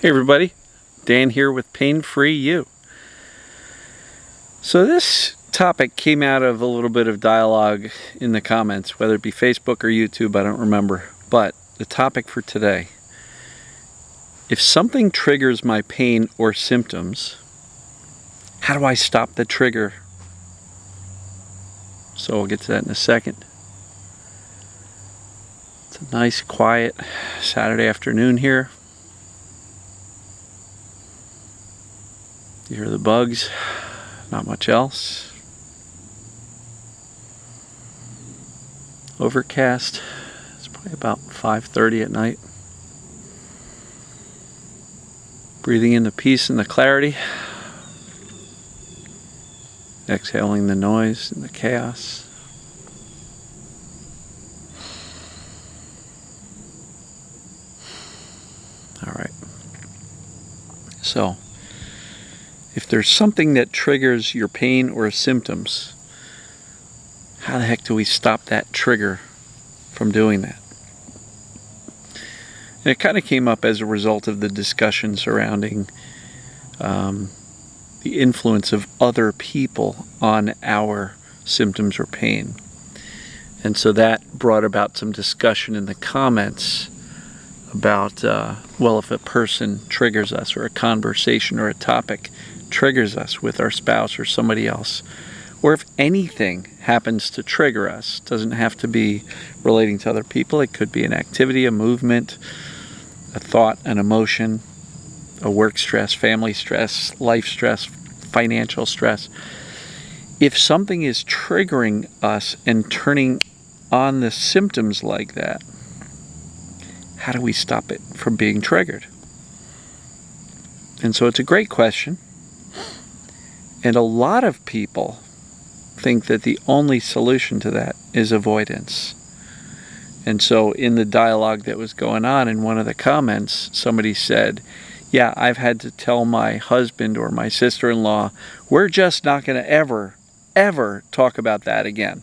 Hey everybody, Dan here with Pain Free You. So this topic came out of a little bit of dialogue in the comments, whether it be Facebook or YouTube, I don't remember. But the topic for today: if something triggers my pain or symptoms, how do I stop the trigger? So we'll get to that in a second. It's a nice, quiet Saturday afternoon here. You hear the bugs, not much else. Overcast. It's probably about 5:30 at night. Breathing in the peace and the clarity. Exhaling the noise and the chaos. All right. So, if there's something that triggers your pain or symptoms, how the heck do we stop that trigger from doing that? And it kind of came up as a result of the discussion surrounding the influence of other people on our symptoms or pain. And so that brought about some discussion in the comments about, if a person triggers us, or a conversation or a topic triggers us with our spouse or somebody else, or if anything happens to trigger us, doesn't have to be relating to other people. It could be an activity, a movement, a thought, an emotion, a work stress, family stress, life stress, financial stress. If something is triggering us and turning on the symptoms like that, how do we stop it from being triggered? And so it's a great question. And a lot of people think that the only solution to that is avoidance. And so in the dialogue that was going on, in one of the comments, somebody said, yeah, I've had to tell my husband or my sister-in-law, we're just not going to ever talk about that again.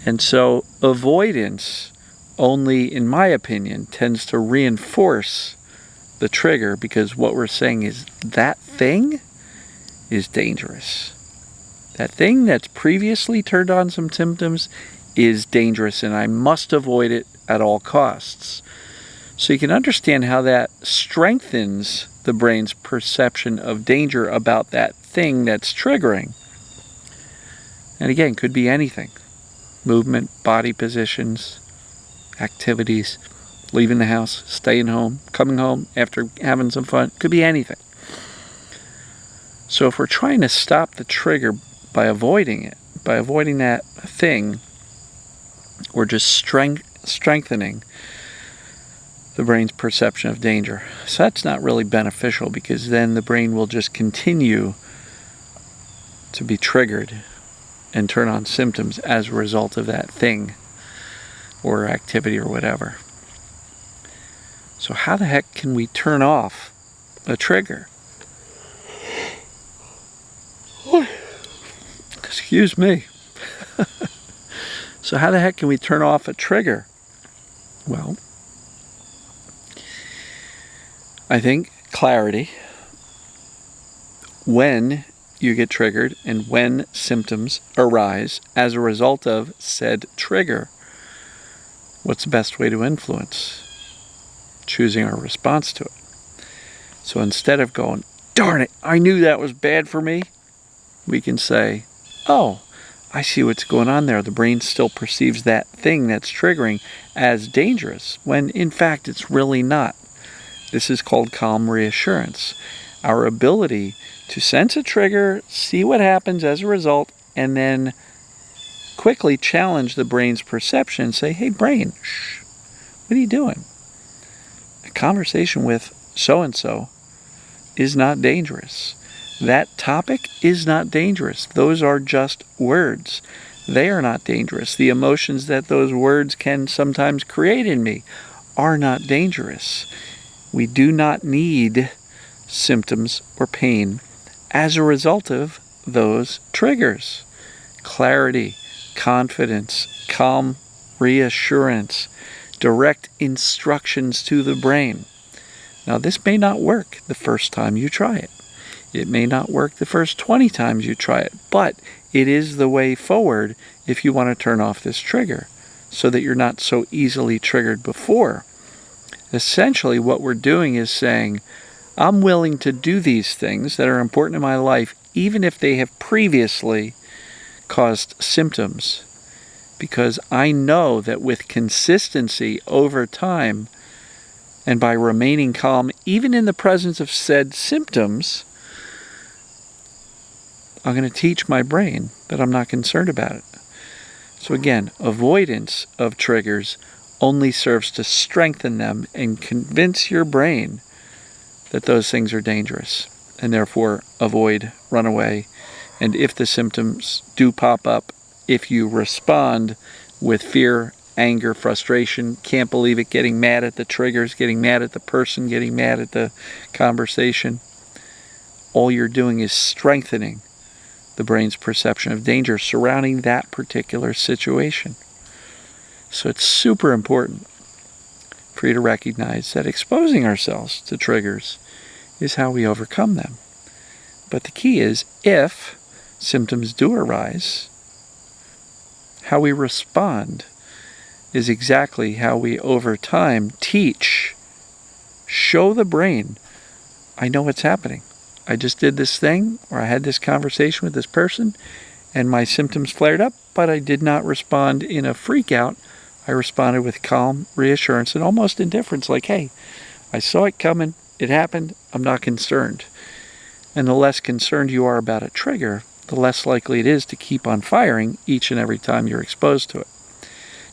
And so avoidance only, in my opinion, tends to reinforce the trigger, because what we're saying is that thing is dangerous. That thing that's previously turned on some symptoms is dangerous, and I must avoid it at all costs. So you can understand how that strengthens the brain's perception of danger about that thing that's triggering. And again, could be anything. Movement, body positions, activities, leaving the house, staying home, coming home after having some fun. Could be anything. So if we're trying to stop the trigger by avoiding it, by avoiding that thing, we're just strengthening the brain's perception of danger. So that's not really beneficial, because then the brain will just continue to be triggered and turn on symptoms as a result of that thing or activity or whatever. So how the heck can we turn off a trigger? Excuse me. So how the heck can we turn off a trigger? Well, I think clarity. When you get triggered and when symptoms arise as a result of said trigger, what's the best way to influence? Choosing our response to it. So instead of going, darn it, I knew that was bad for me, we can say, oh, I see what's going on there. The brain still perceives that thing that's triggering as dangerous, when in fact it's really not. This is called calm reassurance. Our ability to sense a trigger, see what happens as a result, and then quickly challenge the brain's perception and say, hey brain, shh, what are you doing? A conversation with so-and-so is not dangerous. That topic is not dangerous. Those are just words. They are not dangerous. The emotions that those words can sometimes create in me are not dangerous. We do not need symptoms or pain as a result of those triggers. Clarity, confidence, calm reassurance, direct instructions to the brain. Now, this may not work the first time you try it. It may not work the first 20 times you try it, but it is the way forward if you want to turn off this trigger so that you're not so easily triggered before. Essentially, what we're doing is saying, I'm willing to do these things that are important in my life, even if they have previously caused symptoms, because I know that with consistency over time, and by remaining calm, even in the presence of said symptoms, I'm going to teach my brain that I'm not concerned about it. So again, avoidance of triggers only serves to strengthen them and convince your brain that those things are dangerous, and therefore avoid, run away. And if the symptoms do pop up, if you respond with fear, anger, frustration, can't believe it, getting mad at the triggers, getting mad at the person, getting mad at the conversation, all you're doing is strengthening the brain's perception of danger surrounding that particular situation. So it's super important for you to recognize that exposing ourselves to triggers is how we overcome them. But the key is, if symptoms do arise, how we respond is exactly how we, over time, teach, show the brain, I know what's happening. I just did this thing, or I had this conversation with this person, and my symptoms flared up, but I did not respond in a freak out. I responded with calm reassurance and almost indifference, like, hey, I saw it coming, it happened, I'm not concerned. And the less concerned you are about a trigger, the less likely it is to keep on firing each and every time you're exposed to it.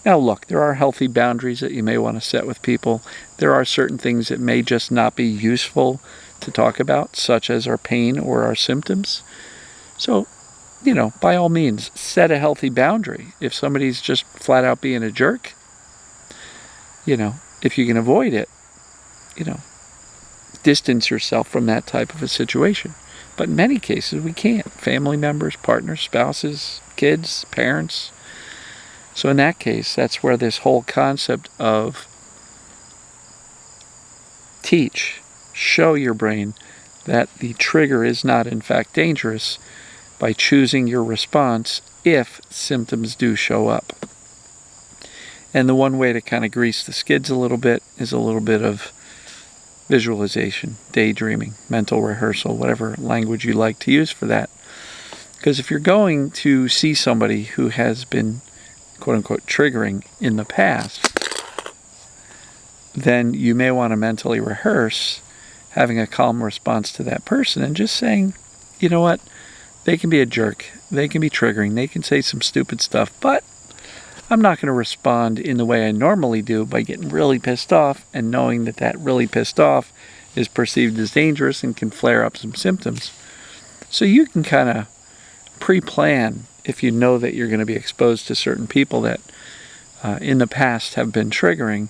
Now look, there are healthy boundaries that you may want to set with people. There are certain things that may just not be useful to talk about, such as our pain or our symptoms. So, by all means, set a healthy boundary. If somebody's just flat out being a jerk, if you can avoid it, distance yourself from that type of a situation. But in many cases, we can't. Family members, partners, spouses, kids, parents. So in that case, that's where this whole concept of teach, show your brain that the trigger is not in fact dangerous by choosing your response if symptoms do show up. And the one way to kind of grease the skids a little bit is a little bit of visualization, daydreaming, mental rehearsal, whatever language you like to use for that. Because if you're going to see somebody who has been quote-unquote triggering in the past, then you may want to mentally rehearse having a calm response to that person and just saying, you know what, they can be a jerk, they can be triggering, they can say some stupid stuff, but I'm not going to respond in the way I normally do by getting really pissed off and knowing that that really pissed off is perceived as dangerous and can flare up some symptoms. So you can kind of pre-plan if you know that you're going to be exposed to certain people that in the past have been triggering,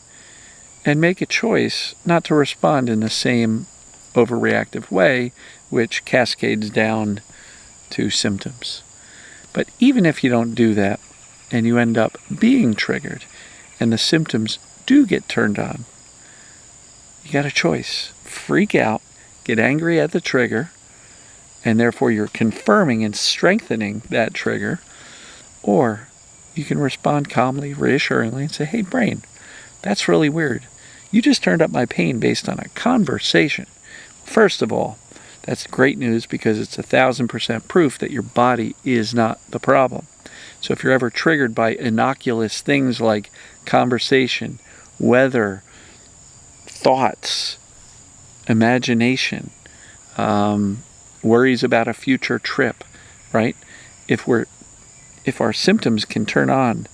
and make a choice not to respond in the same overreactive way, which cascades down to symptoms. But even if you don't do that, and you end up being triggered, and the symptoms do get turned on, you got a choice. Freak out, get angry at the trigger, and therefore you're confirming and strengthening that trigger, or you can respond calmly, reassuringly, and say, hey, brain, that's really weird. You just turned up my pain based on a conversation. First of all, that's great news because it's 1,000% proof that your body is not the problem. So if you're ever triggered by innocuous things like conversation, weather, thoughts, imagination, worries about a future trip, right? If our symptoms can turn on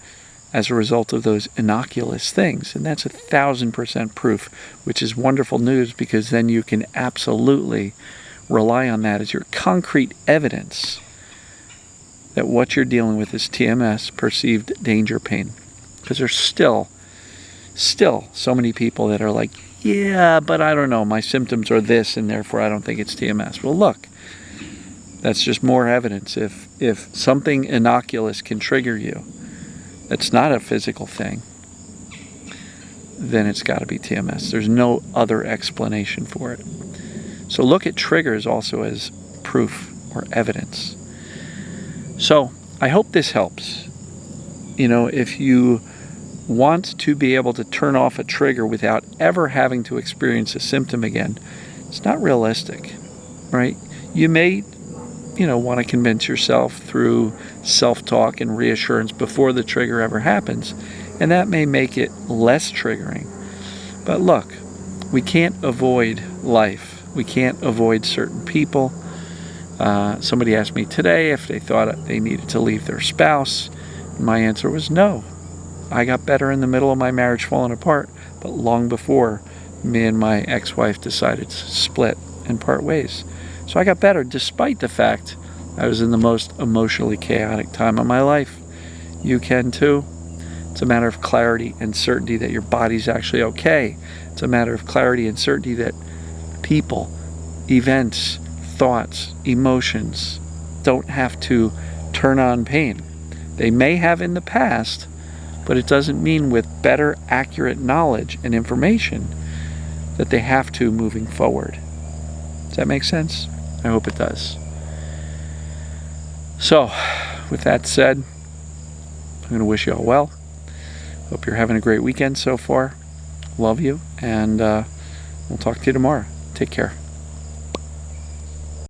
as a result of those innocuous things, and that's 1,000% proof, which is wonderful news because then you can absolutely rely on that as your concrete evidence that what you're dealing with is TMS, perceived danger pain. Because there's still so many people that are like, yeah, but I don't know, my symptoms are this and therefore I don't think it's TMS. Well, look, that's just more evidence. If something innocuous can trigger you, it's not a physical thing, then it's got to be TMS. There's no other explanation for it. So look at triggers also as proof or evidence. So I hope this helps. If you want to be able to turn off a trigger without ever having to experience a symptom again, it's not realistic, right? You may, want to convince yourself through self-talk and reassurance before the trigger ever happens, and that may make it less triggering. But look, we can't avoid life. We can't avoid certain people. Somebody asked me today if they thought they needed to leave their spouse. My answer was no. I got better in the middle of my marriage falling apart, but long before me and my ex-wife decided to split and part ways. So I got better despite the fact I was in the most emotionally chaotic time of my life. You can too. It's a matter of clarity and certainty that your body's actually okay. It's a matter of clarity and certainty that people, events, thoughts, emotions don't have to turn on pain. They may have in the past, but it doesn't mean with better, accurate knowledge and information that they have to moving forward. Does that make sense? I hope it does. So, with that said, I'm going to wish you all well. Hope you're having a great weekend so far. Love you, and we'll talk to you tomorrow. Take care.